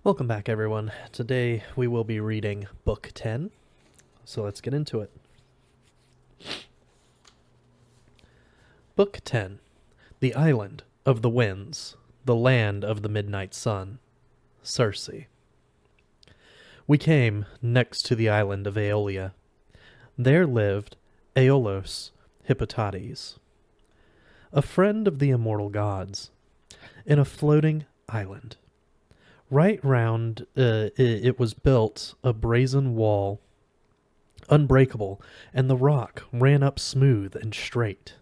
Welcome back, everyone. Today we will be reading Book 10, so let's get into it. Book 10, The Island of the Winds, the Land of the Midnight Sun, Circe. We came next to the island of Aeolia. There lived Aeolos Hippotates, a friend of the immortal gods, in a floating island. Right round it was built a brazen wall, unbreakable, and the rock ran up smooth and straight.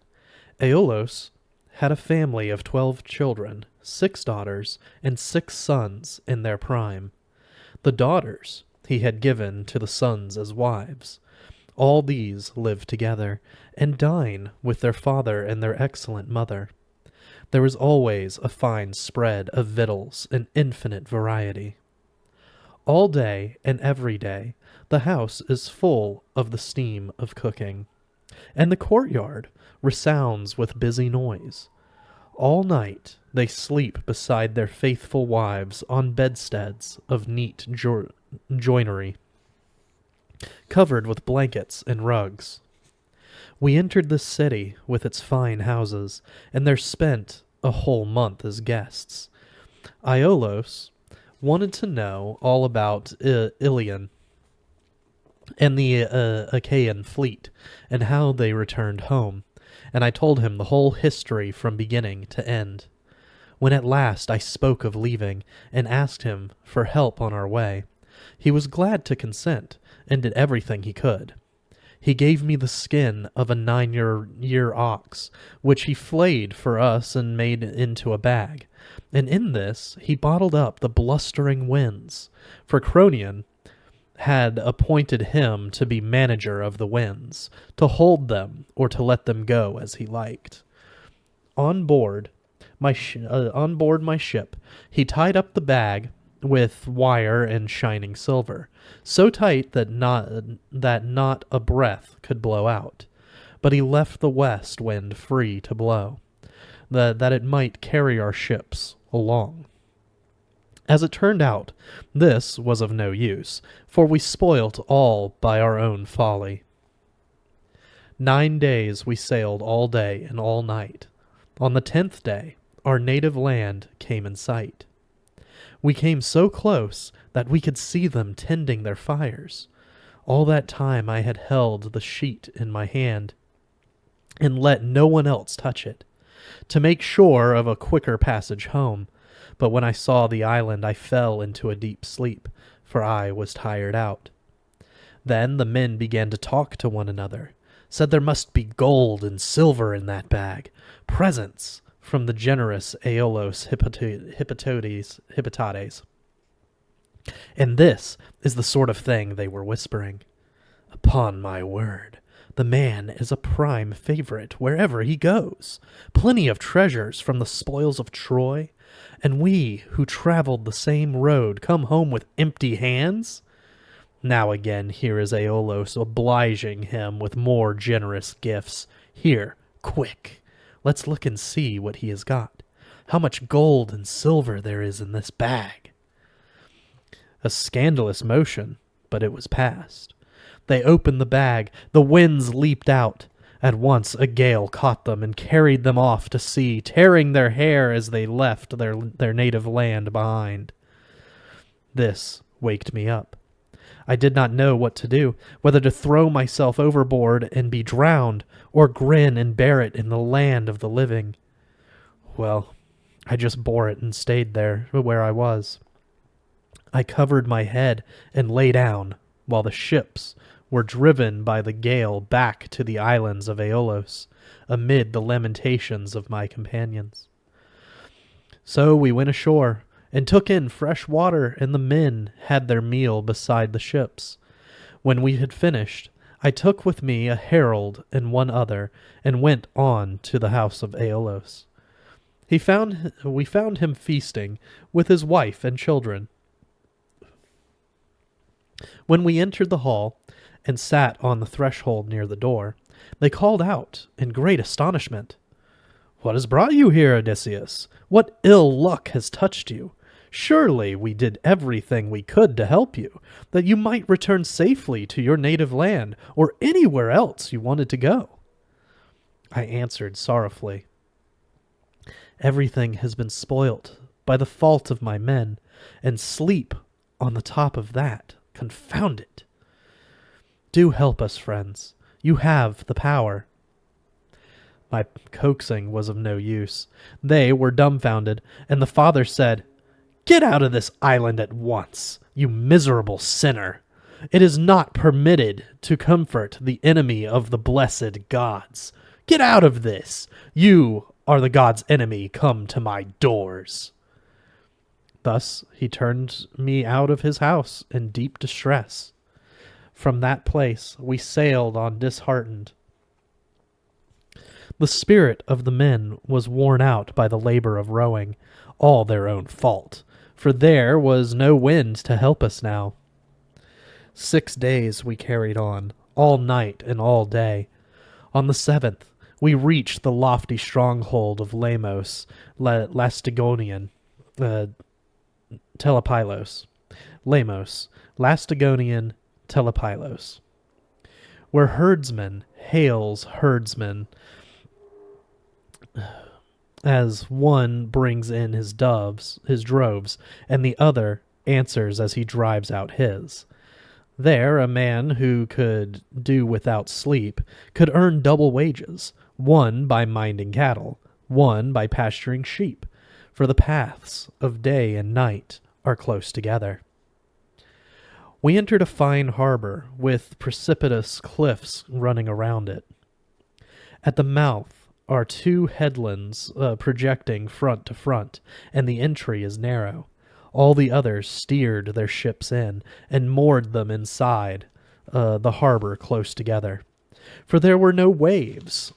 Aeolos had a family of 12 children, 6 daughters, and 6 sons in their prime. The daughters he had given to the sons as wives. All these live together, and dine with their father and their excellent mother. There is always a fine spread of victuals in infinite variety. All day and every day the house is full of the steam of cooking, and the courtyard resounds with busy noise. All night they sleep beside their faithful wives on bedsteads of neat joinery, covered with blankets and rugs. We entered the city with its fine houses, and there spent a whole month as guests. Aeolos wanted to know all about Ilion and the Achaean fleet, and how they returned home, and I told him the whole history from beginning to end. When at last I spoke of leaving, and asked him for help on our way, he was glad to consent, and did everything he could. He gave me the skin of a 9-year ox, which he flayed for us and made into a bag. And in this he bottled up the blustering winds, for Cronion had appointed him to be manager of the winds, to hold them or to let them go as he liked. On board my ship, he tied up the bag with wire and shining silver, so tight that not a breath could blow out. But he left the west wind free to blow, that it might carry our ships along. As it turned out, this was of no use, for we spoilt all by our own folly. 9 days we sailed all day and all night. On the 10th day, our native land came in sight. We came so close that we could see them tending their fires. All that time I had held the sheet in my hand and let no one else touch it, to make sure of a quicker passage home. But when I saw the island, I fell into a deep sleep, for I was tired out. Then the men began to talk to one another, said there must be gold and silver in that bag, presents from the generous Aeolos Hippotates. And this is the sort of thing they were whispering. Upon my word, the man is a prime favorite wherever he goes. Plenty of treasures from the spoils of Troy, and we who traveled the same road come home with empty hands? Now again here is Aeolos obliging him with more generous gifts. Here, quick! Let's look and see what he has got. How much gold and silver there is in this bag. A scandalous motion, but it was past. They opened the bag. The winds leaped out. At once a gale caught them and carried them off to sea, tearing their hair as they left their native land behind. This waked me up. I did not know what to do, whether to throw myself overboard and be drowned, or grin and bear it in the land of the living. Well, I just bore it and stayed there where I was. I covered my head and lay down, while the ships were driven by the gale back to the islands of Aeolos, amid the lamentations of my companions. So we went ashore, and took in fresh water, and the men had their meal beside the ships. When we had finished, I took with me a herald and one other, and went on to the house of Aeolos. We found him feasting with his wife and children. When we entered the hall and sat on the threshold near the door, they called out in great astonishment, "What has brought you here, Odysseus? What ill luck has touched you? Surely we did everything we could to help you, that you might return safely to your native land or anywhere else you wanted to go." I answered sorrowfully, "Everything has been spoilt by the fault of my men, and sleep on the top of that. Confound it! Do help us, friends. You have the power." My coaxing was of no use. They were dumbfounded, and the father said, "Get out of this island at once, you miserable sinner. It is not permitted to comfort the enemy of the blessed gods. Get out of this. You are the god's enemy come to my doors." Thus he turned me out of his house in deep distress. From that place we sailed on disheartened. The spirit of the men was worn out by the labor of rowing, all their own fault, for there was no wind to help us now. 6 days we carried on, all night and all day. On the 7th, we reached the lofty stronghold of Lamos, Lastagonian, Telepylos. Lamos, Lastagonian, Telepylos, where herdsman hails herdsman, as one brings in his droves, and the other answers as he drives out his. There a man who could do without sleep could earn double wages, one by minding cattle, one by pasturing sheep, for the paths of day and night are close together. We entered a fine harbor with precipitous cliffs running around it. At the mouth are 2 headlands projecting front to front, and the entry is narrow. All the others steered their ships in and moored them inside the harbor close together. For there were no waves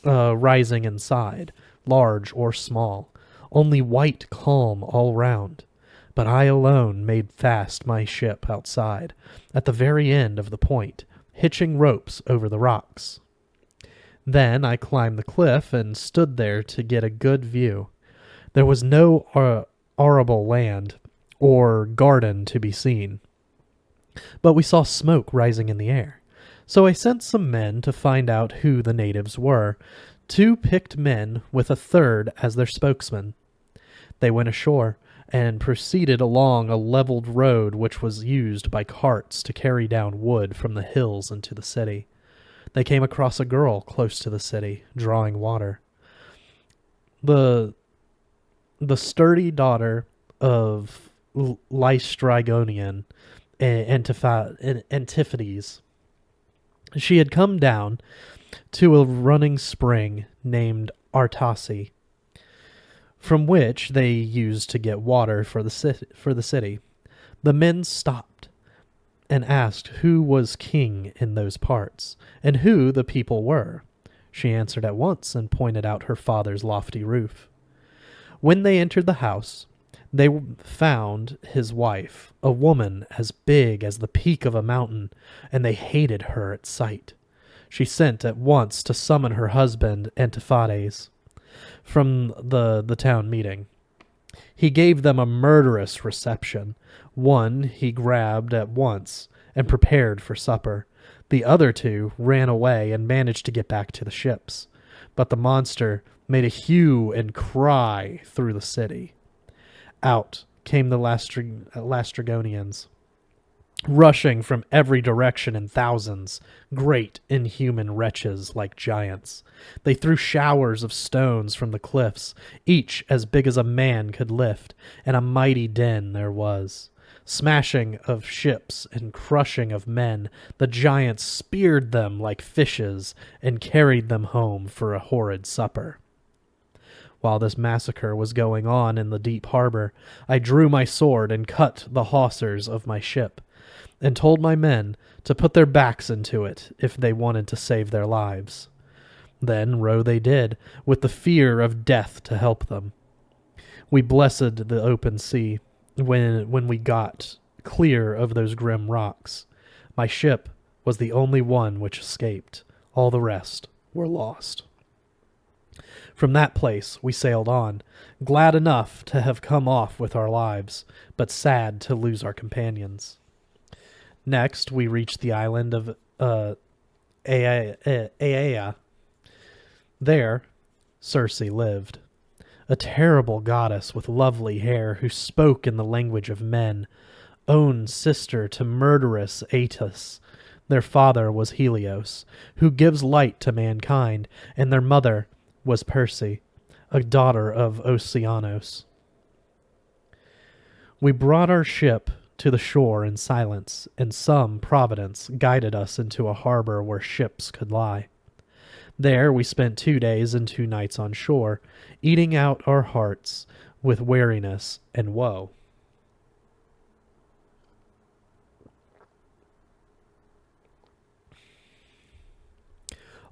rising inside, large or small, only white calm all round. But I alone made fast my ship outside, at the very end of the point, hitching ropes over the rocks. Then I climbed the cliff and stood there to get a good view. There was no arable land or garden to be seen, but we saw smoke rising in the air. So I sent some men to find out who the natives were, 2 picked men with a third as their spokesman. They went ashore and proceeded along a leveled road which was used by carts to carry down wood from the hills into the city. They came across a girl close to the city, drawing water. The sturdy daughter of Lystrygonian Antiphates. She had come down to a running spring named Artasi, from which they used to get water for the city. The men stopped and asked who was king in those parts, and who the people were. She answered at once and pointed out her father's lofty roof. When they entered the house, they found his wife, a woman as big as the peak of a mountain, and they hated her at sight. She sent at once to summon her husband Antiphates from the town meeting. He gave them a murderous reception. One he grabbed at once and prepared for supper. The other 2 ran away and managed to get back to the ships. But the monster made a hue and cry through the city. Out came the Lastrygonians, rushing from every direction in thousands, great inhuman wretches like giants. They threw showers of stones from the cliffs, each as big as a man could lift, and a mighty din there was. Smashing of ships and crushing of men, the giants speared them like fishes and carried them home for a horrid supper. While this massacre was going on in the deep harbor, I drew my sword and cut the hawsers of my ship, and told my men to put their backs into it if they wanted to save their lives. Then row they did, with the fear of death to help them. We blessed the open sea when we got clear of those grim rocks. My ship was the only one which escaped. All the rest were lost. From that place we sailed on, glad enough to have come off with our lives, but sad to lose our companions. Next, we reached the island of Aea. There, Circe lived, a terrible goddess with lovely hair who spoke in the language of men, own sister to murderous Attis. Their father was Helios, who gives light to mankind, and their mother was Perse, a daughter of Oceanos. We brought our ship to the shore in silence, and some providence guided us into a harbor where ships could lie. There we spent 2 days and 2 nights on shore, eating out our hearts with weariness and woe.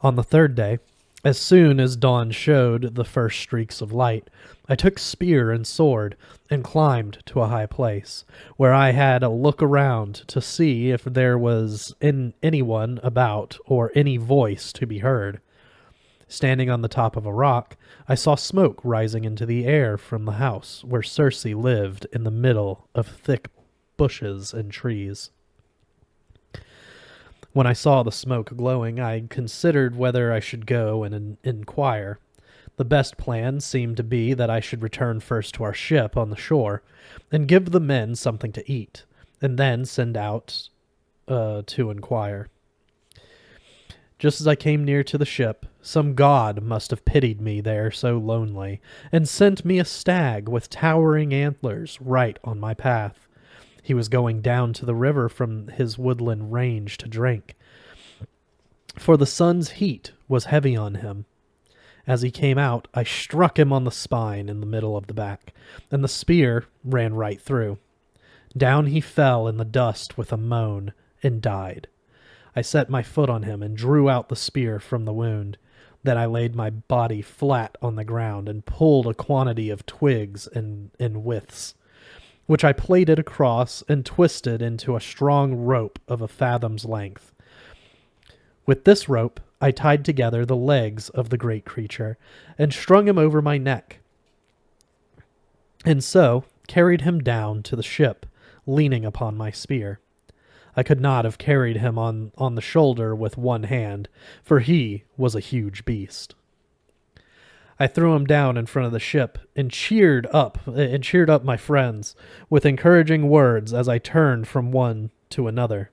On the 3rd day, as soon as dawn showed the first streaks of light, I took spear and sword and climbed to a high place, where I had a look around to see if there was anyone about or any voice to be heard. Standing on the top of a rock, I saw smoke rising into the air from the house where Circe lived in the middle of thick bushes and trees. When I saw the smoke glowing, I considered whether I should go and inquire. The best plan seemed to be that I should return first to our ship on the shore, and give the men something to eat, and then send out to inquire. Just as I came near to the ship, some god must have pitied me there so lonely, and sent me a stag with towering antlers right on my path. He was going down to the river from his woodland range to drink, for the sun's heat was heavy on him. As he came out, I struck him on the spine in the middle of the back, and the spear ran right through. Down he fell in the dust with a moan, and died. I set my foot on him and drew out the spear from the wound. Then I laid my body flat on the ground and pulled a quantity of twigs and withes, which I plaited across and twisted into a strong rope of a fathom's length. With this rope, I tied together the legs of the great creature and strung him over my neck, and so carried him down to the ship, leaning upon my spear. I could not have carried him on the shoulder with one hand, for he was a huge beast. I threw him down in front of the ship and cheered up my friends with encouraging words as I turned from one to another.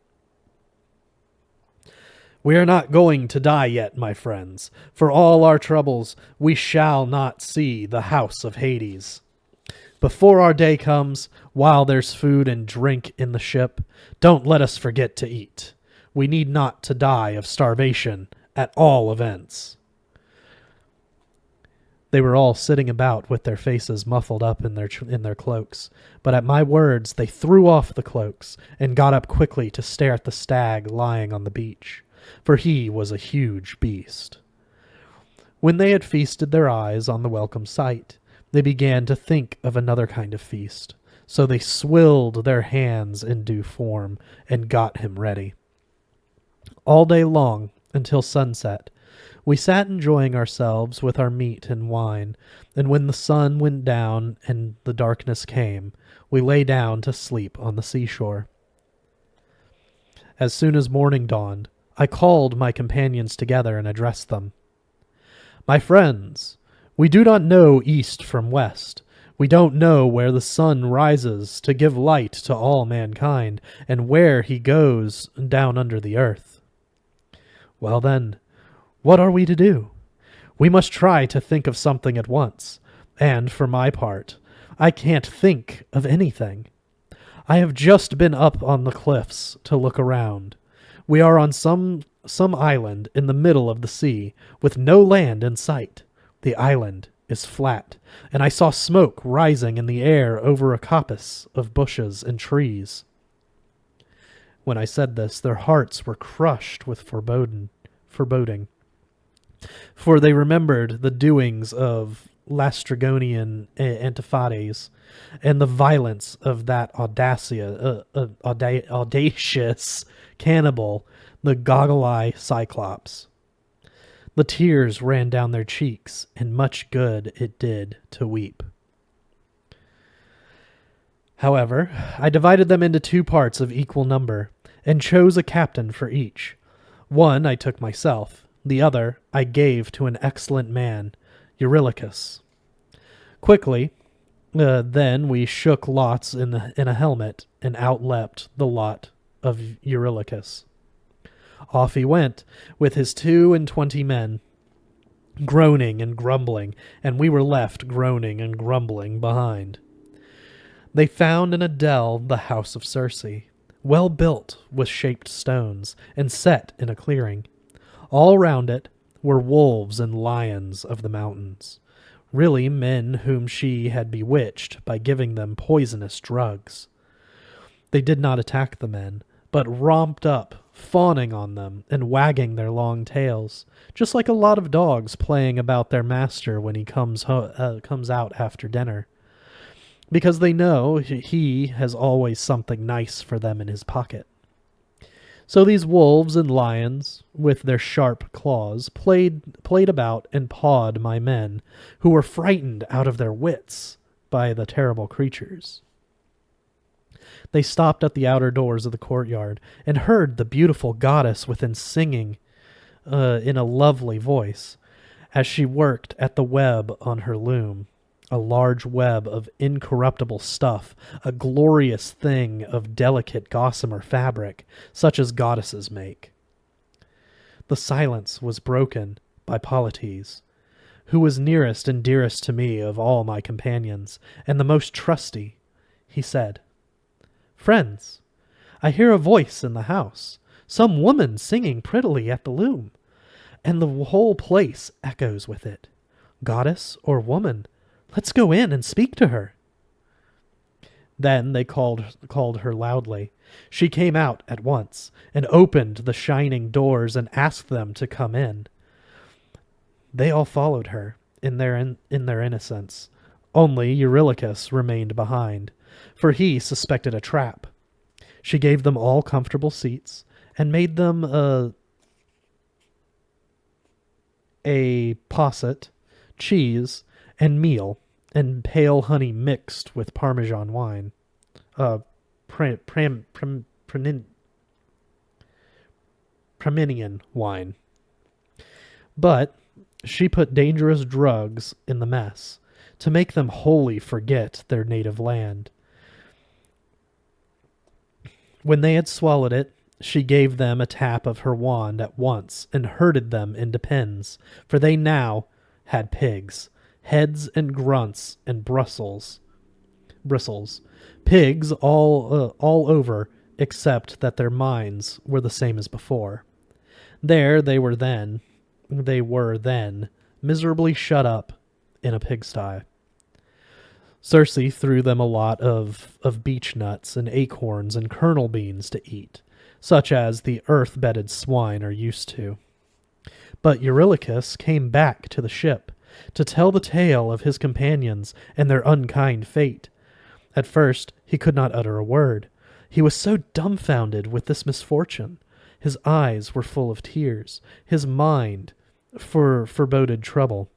We are not going to die yet, my friends. For all our troubles, we shall not see the house of Hades. Before our day comes, while there's food and drink in the ship, don't let us forget to eat. We need not to die of starvation, at all events. They were all sitting about with their faces muffled up in their cloaks, but at my words they threw off the cloaks and got up quickly to stare at the stag lying on the beach, for he was a huge beast. When they had feasted their eyes on the welcome sight, they began to think of another kind of feast, so they swilled their hands in due form and got him ready. All day long, until sunset, we sat enjoying ourselves with our meat and wine, and when the sun went down and the darkness came, we lay down to sleep on the seashore. As soon as morning dawned, I called my companions together and addressed them. My friends, we do not know east from west. We don't know where the sun rises to give light to all mankind, and where he goes down under the earth. Well then, what are we to do? We must try to think of something at once, and for my part, I can't think of anything. I have just been up on the cliffs to look around. We are on some island in the middle of the sea, with no land in sight. The island is flat, and I saw smoke rising in the air over a coppice of bushes and trees. When I said this, their hearts were crushed with foreboding, for they remembered the doings of Lastrygonian Antiphades and the violence of that audacious cannibal, the goggle-eye Cyclops. The tears ran down their cheeks, and much good it did to weep. However, I divided them into 2 parts of equal number, and chose a captain for each. One I took myself, the other I gave to an excellent man, Eurylochus. Quickly, then we shook lots in a helmet, and out leapt the lot of Eurylochus. Off he went with his 22 men, groaning and grumbling, and we were left groaning and grumbling behind. They found in a dell the house of Circe, well built with shaped stones, and set in a clearing. All round it were wolves and lions of the mountains, really men whom she had bewitched by giving them poisonous drugs. They did not attack the men, but romped up, fawning on them and wagging their long tails, just like a lot of dogs playing about their master when he comes out after dinner, because they know he has always something nice for them in his pocket. So these wolves and lions, with their sharp claws, played about and pawed my men, who were frightened out of their wits by the terrible creatures. They stopped at the outer doors of the courtyard, and heard the beautiful goddess within singing in a lovely voice, as she worked at the web on her loom, a large web of incorruptible stuff, a glorious thing of delicate gossamer fabric, such as goddesses make. The silence was broken by Polites, who was nearest and dearest to me of all my companions, and the most trusty. He said, "Friends, I hear a voice in the house, some woman singing prettily at the loom, and the whole place echoes with it. Goddess or woman, let's go in and speak to her." Then they called her loudly. She came out at once, and opened the shining doors and asked them to come in. They all followed her in their innocence. Only Eurylochus remained behind, for he suspected a trap. She gave them all comfortable seats, and made them a posset, cheese, and meal, and pale honey mixed with Parmesan wine. Praminian wine. But she put dangerous drugs in the mess, to make them wholly forget their native land. When they had swallowed it, she gave them a tap of her wand at once, and herded them into pens, for they now had pigs, heads and grunts and bristles, pigs all over, except that their minds were the same as before. There they were then miserably shut up in a pigsty. Circe threw them a lot of beech nuts and acorns and kernel beans to eat, such as the earth-bedded swine are used to. But Eurylochus came back to the ship to tell the tale of his companions and their unkind fate. At first he could not utter a word. He was so dumbfounded with this misfortune. His eyes were full of tears. His mind foreboded trouble.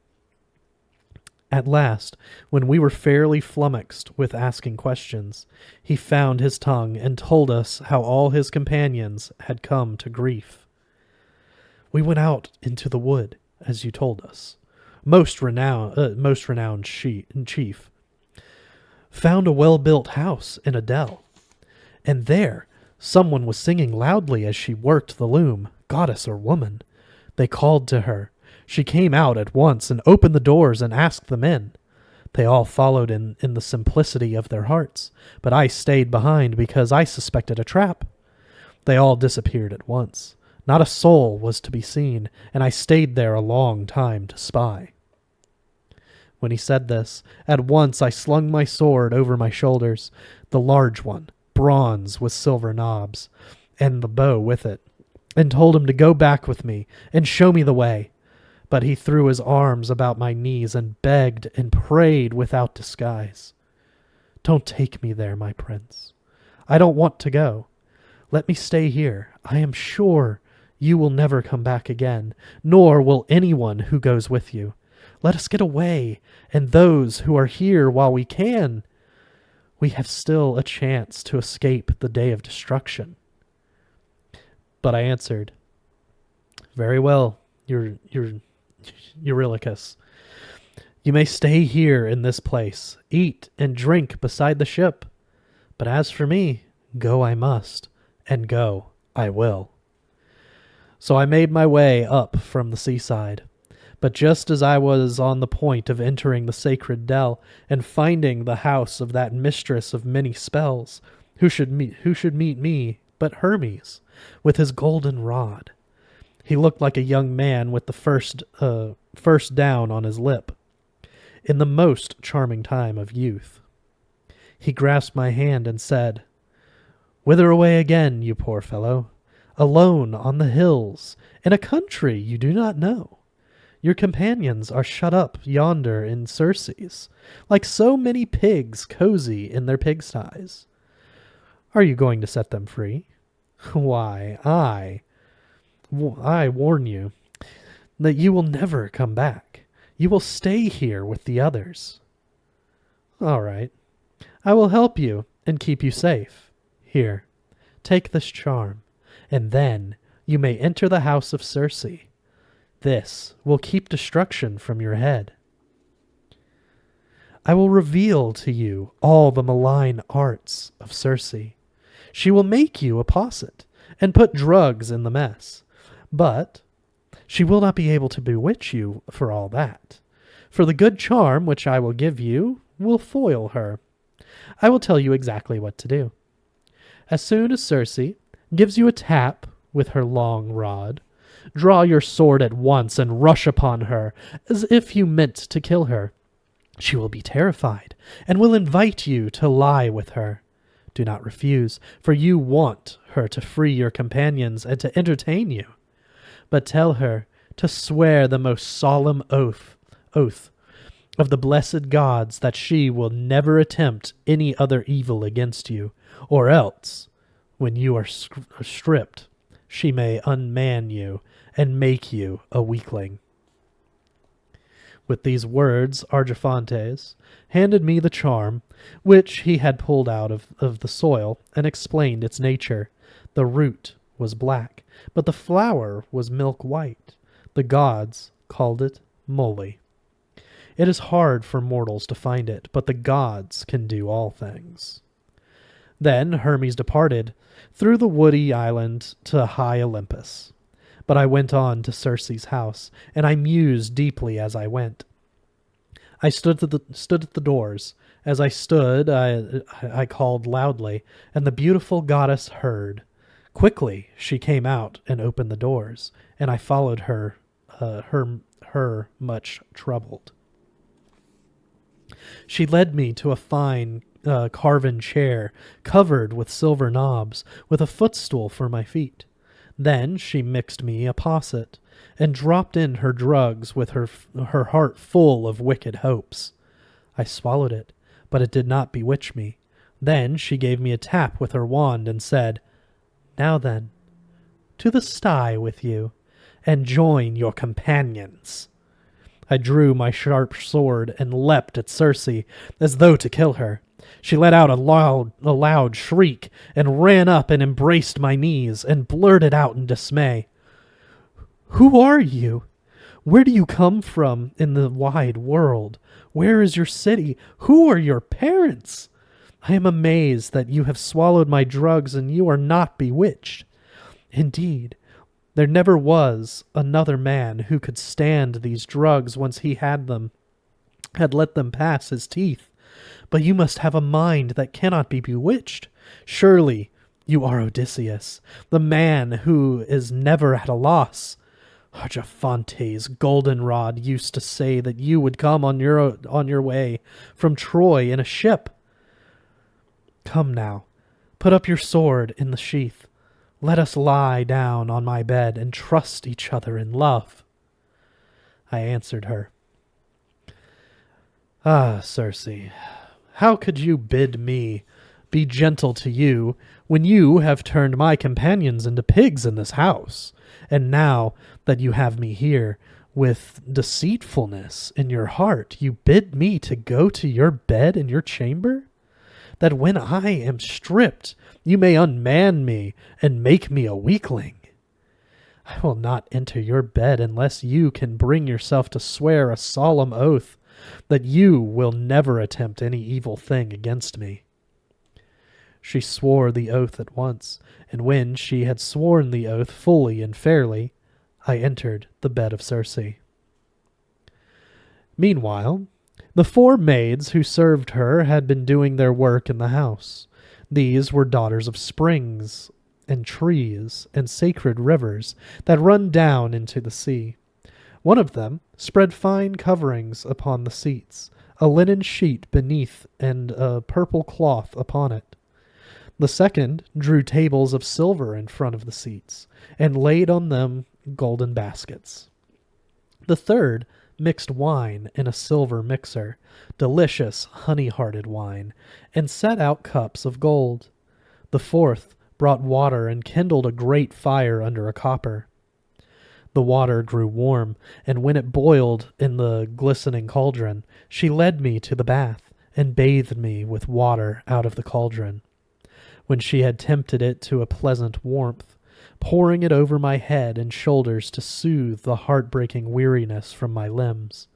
At last, when we were fairly flummoxed with asking questions, he found his tongue and told us how all his companions had come to grief. "We went out into the wood, as you told us, most renowned chief, found a well-built house in a dell, and there someone was singing loudly as she worked the loom, goddess or woman. They called to her. She came out at once and opened the doors and asked them in. They all followed in the simplicity of their hearts, but I stayed behind because I suspected a trap. They all disappeared at once. Not a soul was to be seen, and I stayed there a long time to spy." When he said this, at once I slung my sword over my shoulders, the large one, bronze with silver knobs, and the bow with it, and told him to go back with me and show me the way. But he threw his arms about my knees and begged and prayed without disguise. "Don't take me there, my prince. I don't want to go. Let me stay here. I am sure You will never come back again, nor will anyone who goes with you. Let us get away, and those who are here while we can. We have still a chance to escape the day of destruction." But I answered, "Very well, Eurylochus. You may stay here in this place, eat and drink beside the ship. But as for me, go I must, and go I will." So I made my way up from the seaside. But just as I was on the point of entering the sacred dell and finding the house of that mistress of many spells, who should meet me but Hermes, with his golden rod. He looked like a young man with the first down on his lip, in the most charming time of youth. He grasped my hand and said, "Whither away again, you poor fellow? Alone on the hills, in a country you do not know. Your companions are shut up yonder in Circe's, like so many pigs cozy in their pigsties. Are you going to set them free? Why, I warn you that you will never come back. You will stay here with the others." "All right. I will help you and keep you safe. Here, take this charm, and then you may enter the house of Circe. This will keep destruction from your head. I will reveal to you all the malign arts of Circe. She will make you a posset and put drugs in the mess. But she will not be able to bewitch you for all that. For the good charm which I will give you will foil her. I will tell you exactly what to do. As soon as Circe gives you a tap with her long rod, draw your sword at once and rush upon her as if you meant to kill her. She will be terrified and will invite you to lie with her. Do not refuse, for you want her to free your companions and to entertain you. But tell her to swear the most solemn oath of the blessed gods that she will never attempt any other evil against you, or else, when you are stripped, she may unman you and make you a weakling." With these words, Argiphantes handed me the charm, which he had pulled out of the soil, and explained its nature. The root was black, but the flower was milk white. The gods called it moly. It is hard for mortals to find it, but the gods can do all things. Then Hermes departed through the woody island to high Olympus. But I went on to Circe's house, and I mused deeply as I went. I stood at the doors. As I stood, I called loudly, and the beautiful goddess heard. Quickly she came out and opened the doors, and I followed her much troubled. She led me to a fine carven chair covered with silver knobs, with a footstool for my feet. Then she mixed me a posset, and dropped in her drugs with her heart full of wicked hopes. I swallowed it, but it did not bewitch me. Then she gave me a tap with her wand and said, "Now then, to the sty with you, and join your companions." I drew my sharp sword and leapt at Circe, as though to kill her. She let out a loud shriek, and ran up and embraced my knees, and blurted out in dismay, "Who are you? Where do you come from in the wide world? Where is your city? Who are your parents? I am amazed that you have swallowed my drugs and you are not bewitched. Indeed, there never was another man who could stand these drugs once he had let them pass his teeth. But you must have a mind that cannot be bewitched. Surely you are Odysseus, the man who is never at a loss. Argiphantes' goldenrod used to say that you would come on your way from Troy in a ship. Come now, put up your sword in the sheath. Let us lie down on my bed and trust each other in love." I answered her, "Ah, Circe, how could you bid me be gentle to you when you have turned my companions into pigs in this house, and now that you have me here, with deceitfulness in your heart, you bid me to go to your bed in your chamber? That when I am stripped, you may unman me and make me a weakling. I will not enter your bed unless you can bring yourself to swear a solemn oath that you will never attempt any evil thing against me. She swore the oath at once, and when she had sworn the oath fully and fairly, I entered the bed of Circe. Meanwhile, the 4 maids who served her had been doing their work in the house. These were daughters of springs and trees and sacred rivers that run down into the sea. One of them spread fine coverings upon the seats, a linen sheet beneath and a purple cloth upon it. The second drew tables of silver in front of the seats, and laid on them golden baskets. The third mixed wine in a silver mixer, delicious honey-hearted wine, and set out cups of gold. The fourth brought water and kindled a great fire under a copper. The water grew warm, and when it boiled in the glistening cauldron, she led me to the bath, and bathed me with water out of the cauldron. When she had tempted it to a pleasant warmth, pouring it over my head and shoulders to soothe the heartbreaking weariness from my limbs.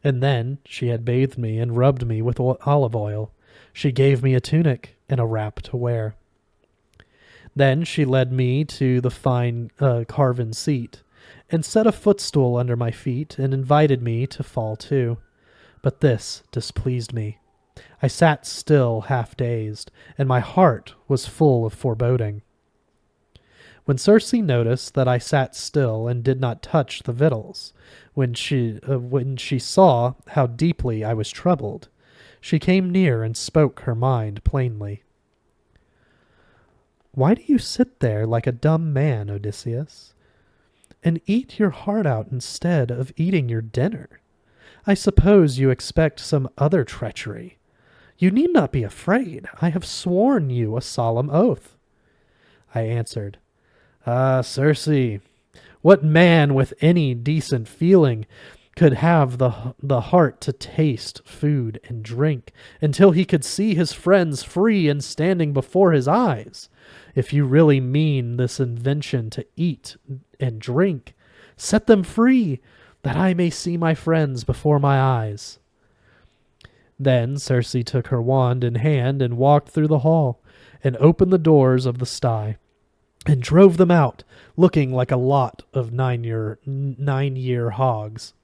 And then she had bathed me and rubbed me with olive oil. She gave me a tunic and a wrap to wear. Then she led me to the fine carven seat, and set a footstool under my feet, and invited me to fall to. But this displeased me. I sat still, half dazed, and my heart was full of foreboding. When Circe noticed that I sat still and did not touch the victuals, when she saw how deeply I was troubled, she came near and spoke her mind plainly. "Why do you sit there like a dumb man, Odysseus, and eat your heart out instead of eating your dinner? I suppose you expect some other treachery. You need not be afraid. I have sworn you a solemn oath." I answered, "Ah, Circe, what man with any decent feeling could have the heart to taste food and drink until he could see his friends free and standing before his eyes? If you really mean this invention to eat and drink, set them free, that I may see my friends before my eyes." Then Circe took her wand in hand and walked through the hall, and opened the doors of the sty, and drove them out, looking like a lot of nine-year hogs.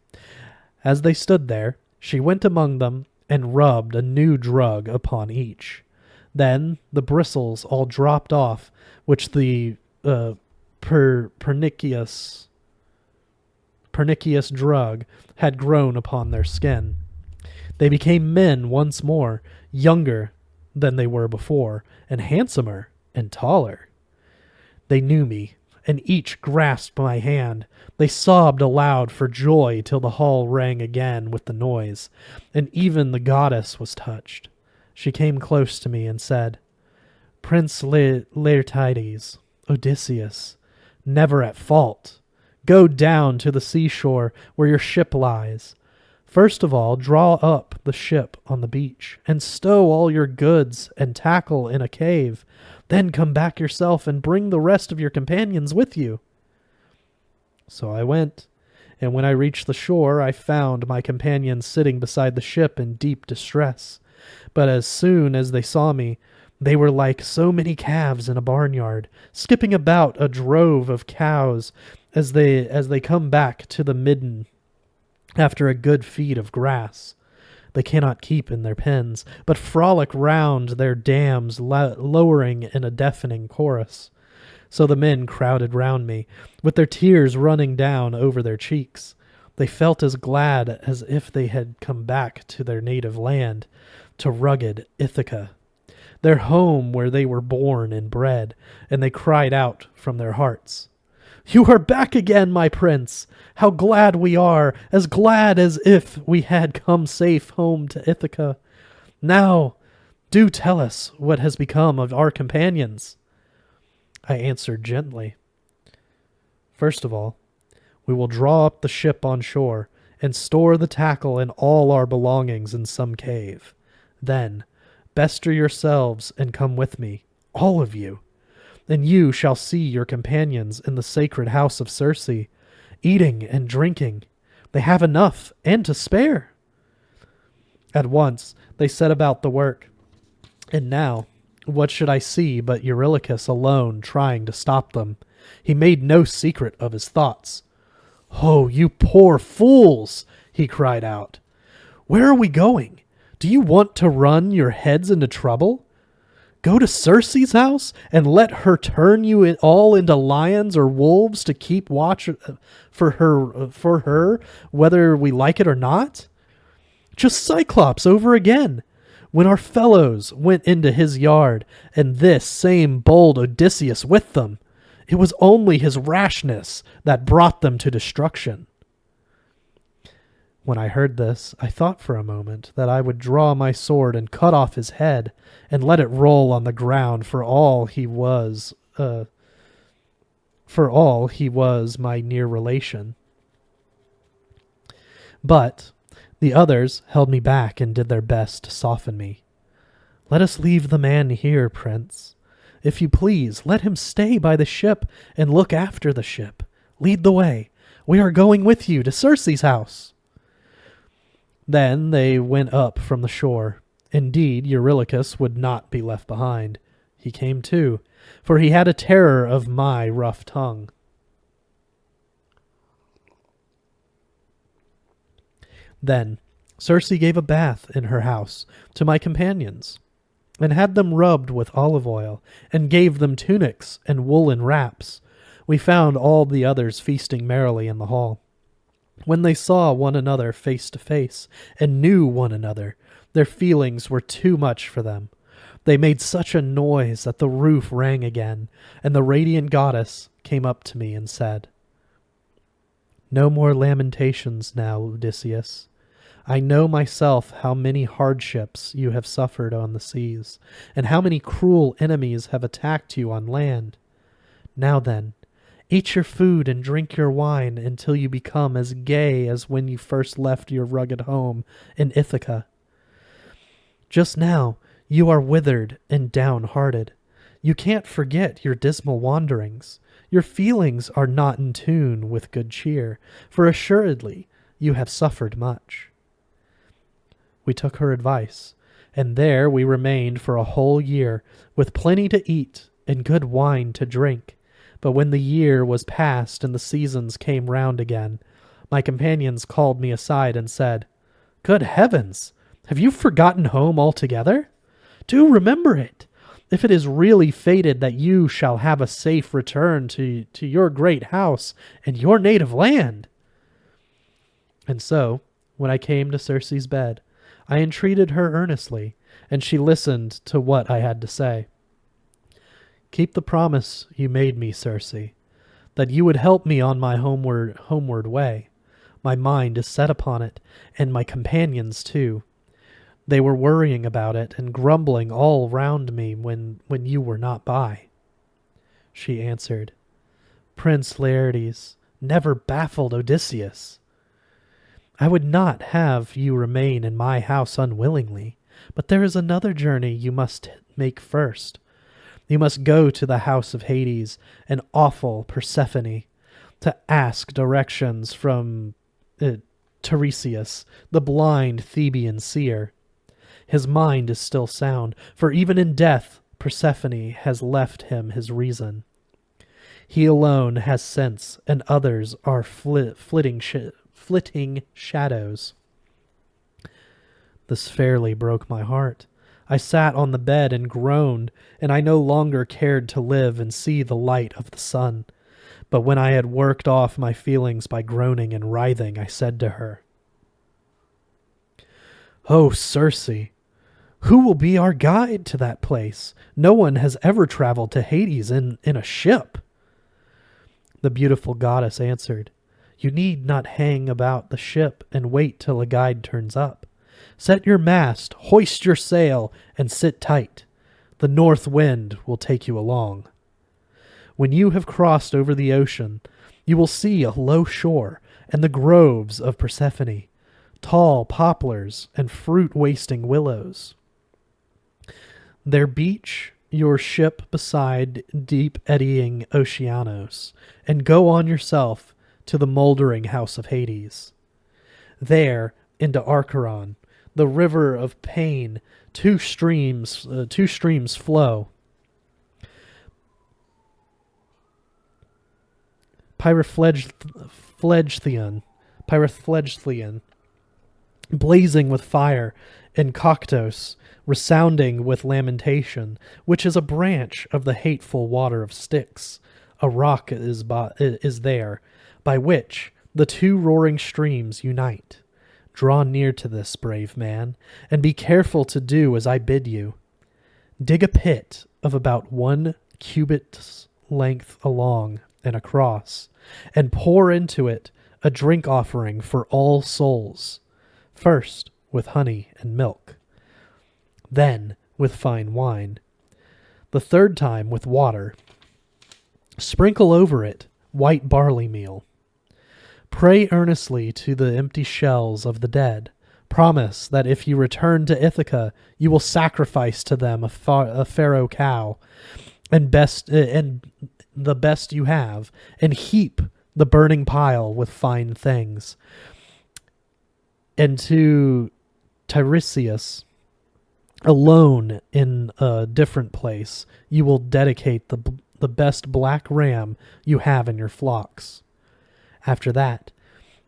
As they stood there, she went among them and rubbed a new drug upon each. Then the bristles all dropped off, which the pernicious drug had grown upon their skin. They became men once more, younger than they were before, and handsomer and taller. They knew me, and each grasped my hand. They sobbed aloud for joy till the hall rang again with the noise, and even the goddess was touched. She came close to me and said, "Prince Laertides, Odysseus, never at fault. Go down to the seashore where your ship lies. First of all, draw up the ship on the beach, and stow all your goods and tackle in a cave. Then come back yourself and bring the rest of your companions with you." So I went, and when I reached the shore, I found my companions sitting beside the ship in deep distress. But as soon as they saw me, they were like so many calves in a barnyard, skipping about a drove of cows as they come back to the midden after a good feed of grass. They cannot keep in their pens, but frolic round their dams, lowering in a deafening chorus. So the men crowded round me, with their tears running down over their cheeks. They felt as glad as if they had come back to their native land, to rugged Ithaca, their home where they were born and bred, and they cried out from their hearts, "You are back again, my prince! How glad we are, as glad as if we had come safe home to Ithaca. Now Do tell us what has become of our companions. I answered gently. First of all, we will draw up the ship on shore and store the tackle and all our belongings in some cave. Then, bestir yourselves and come with me, all of you, and you shall see your companions in the sacred house of Circe, eating and drinking. They have enough and to spare. At once they set about the work. And now, what should I see but Eurylochus alone trying to stop them? He made no secret of his thoughts. "Oh, you poor fools!" he cried out. "Where are we going? Do you want to run your heads into trouble? Go to Circe's house and let her turn you all into lions or wolves to keep watch for her, whether we like it or not? Just Cyclops over again. When our fellows went into his yard, and this same bold Odysseus with them, it was only his rashness that brought them to destruction." When I heard this, I thought for a moment that I would draw my sword and cut off his head and let it roll on the ground for all he was my near relation. But the others held me back and did their best to soften me. "Let us leave the man here, Prince. If you please, let him stay by the ship and look after the ship. Lead the way. We are going with you to Circe's house." Then they went up from the shore. Indeed, Eurylochus would not be left behind. He came too, for he had a terror of my rough tongue. Then Circe gave a bath in her house to my companions, and had them rubbed with olive oil, and gave them tunics and woolen wraps. We found all the others feasting merrily in the hall. When they saw one another face to face, and knew one another, their feelings were too much for them. They made such a noise that the roof rang again, and the radiant goddess came up to me and said, "No more lamentations now, Odysseus. I know myself how many hardships you have suffered on the seas, and how many cruel enemies have attacked you on land. Now then, eat your food and drink your wine until you become as gay as when you first left your rugged home in Ithaca. Just now you are withered and downhearted. You can't forget your dismal wanderings. Your feelings are not in tune with good cheer, for assuredly you have suffered much." We took her advice, and there we remained for a whole year, with plenty to eat and good wine to drink. But when the year was past and the seasons came round again, my companions called me aside and said, "Good heavens! Have you forgotten home altogether? Do remember it, if it is really fated that you shall have a safe return to your great house and your native land." And so, when I came to Circe's bed, I entreated her earnestly, and she listened to what I had to say. "Keep the promise you made me, Circe, that you would help me on my homeward way. My mind is set upon it, and my companions too. They were worrying about it and grumbling all round me when you were not by." She answered, "Prince Laertes never baffled Odysseus. I would not have you remain in my house unwillingly, but there is another journey you must make first. You must go to the house of Hades and awful Persephone to ask directions from Tiresias, the blind Theban seer. His mind is still sound, for even in death Persephone has left him his reason. He alone has sense, and others are flitting shadows." This fairly broke my heart. I sat on the bed and groaned, and I no longer cared to live and see the light of the sun. But when I had worked off my feelings by groaning and writhing, I said to her, "O Circe, who will be our guide to that place? No one has ever traveled to Hades in a ship." The beautiful goddess answered, "You need not hang about the ship and wait till a guide turns up. Set your mast, hoist your sail, and sit tight. The north wind will take you along. When you have crossed over the ocean, you will see a low shore and the groves of Persephone, tall poplars and fruit-wasting willows. There beach your ship beside deep eddying Oceanos, and go on yourself to the moldering house of Hades. There, into Archeron, the river of pain, two streams flow. Pyriphlegethlion, blazing with fire, and Coctos, resounding with lamentation, which is a branch of the hateful water of Styx. A rock is there, by which the two roaring streams unite. Draw near to this, brave man, and be careful to do as I bid you. Dig a pit of about 1 cubit's length along and across, and pour into it a drink offering for all souls, first with honey and milk, then with fine wine, the third time with water. Sprinkle over it white barley meal. Pray earnestly to the empty shells of the dead. Promise that if you return to Ithaca, you will sacrifice to them a pharaoh cow, and the best you have, and heap the burning pile with fine things. And to Tiresias, alone in a different place, you will dedicate the best black ram you have in your flocks. After that,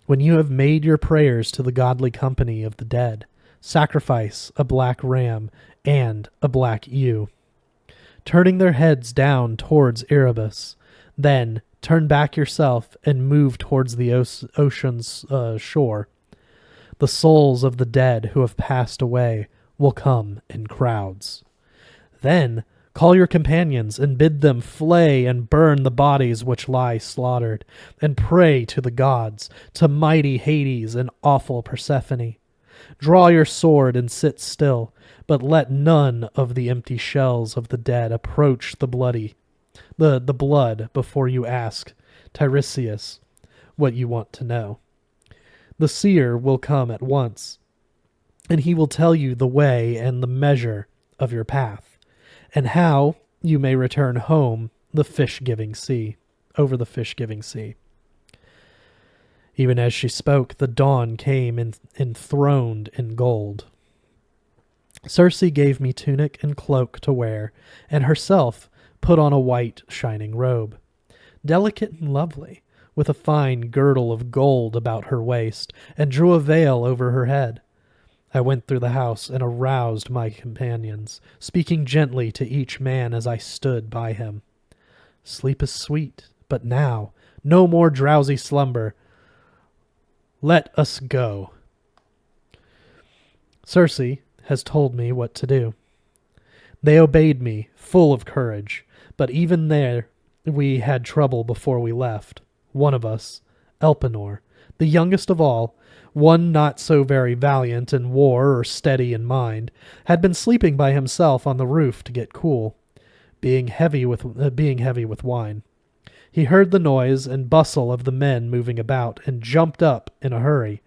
when you have made your prayers to the godly company of the dead, sacrifice a black ram and a black ewe, turning their heads down towards Erebus. Then turn back yourself and move towards the ocean's shore. The souls of the dead who have passed away will come in crowds. Then call your companions and bid them flay and burn the bodies which lie slaughtered, and pray to the gods, to mighty Hades and awful Persephone. Draw your sword and sit still, but let none of the empty shells of the dead approach the blood before you ask Tiresias what you want to know. The seer will come at once, and he will tell you the way and the measure of your path, and how you may return home over the fish-giving sea. Even as she spoke, the dawn came enthroned in gold. Circe gave me tunic and cloak to wear, and herself put on a white shining robe, delicate and lovely, with a fine girdle of gold about her waist, and drew a veil over her head. I went through the house and aroused my companions, speaking gently to each man as I stood by him. Sleep is sweet, but now, no more drowsy slumber. Let us go. Circe has told me what to do. They obeyed me, full of courage, but even there we had trouble before we left. One of us, Elpenor, the youngest of all, one not so very valiant in war or steady in mind, had been sleeping by himself on the roof to get cool, being heavy with wine. He heard the noise and bustle of the men moving about, and jumped up in a hurry,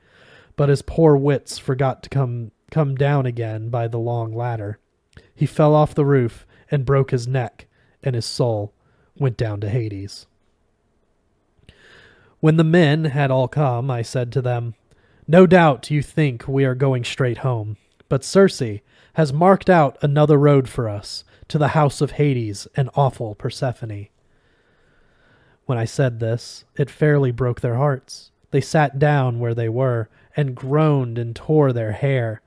but his poor wits forgot to come down again by the long ladder. He fell off the roof and broke his neck, and his soul went down to Hades. When the men had all come, I said to them, "No doubt you think we are going straight home, but Circe has marked out another road for us, to the house of Hades and awful Persephone." When I said this, it fairly broke their hearts. They sat down where they were, and groaned and tore their hair,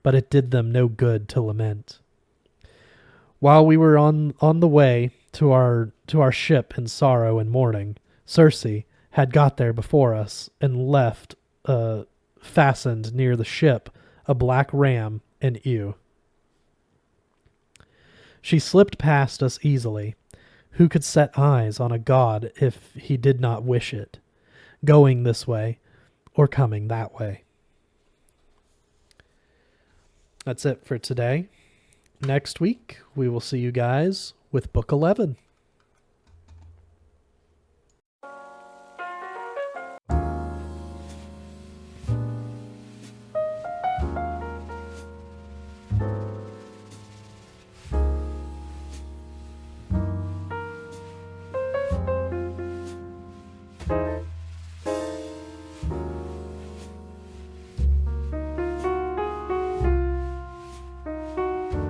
but it did them no good to lament. While we were on the way to our ship in sorrow and mourning, Circe had got there before us, and left fastened near the ship a black ram and ewe. She slipped past us easily. Who could set eyes on a god if he did not wish it, going this way or coming that way? That's it for today. Next week, we will see you guys with Book 11.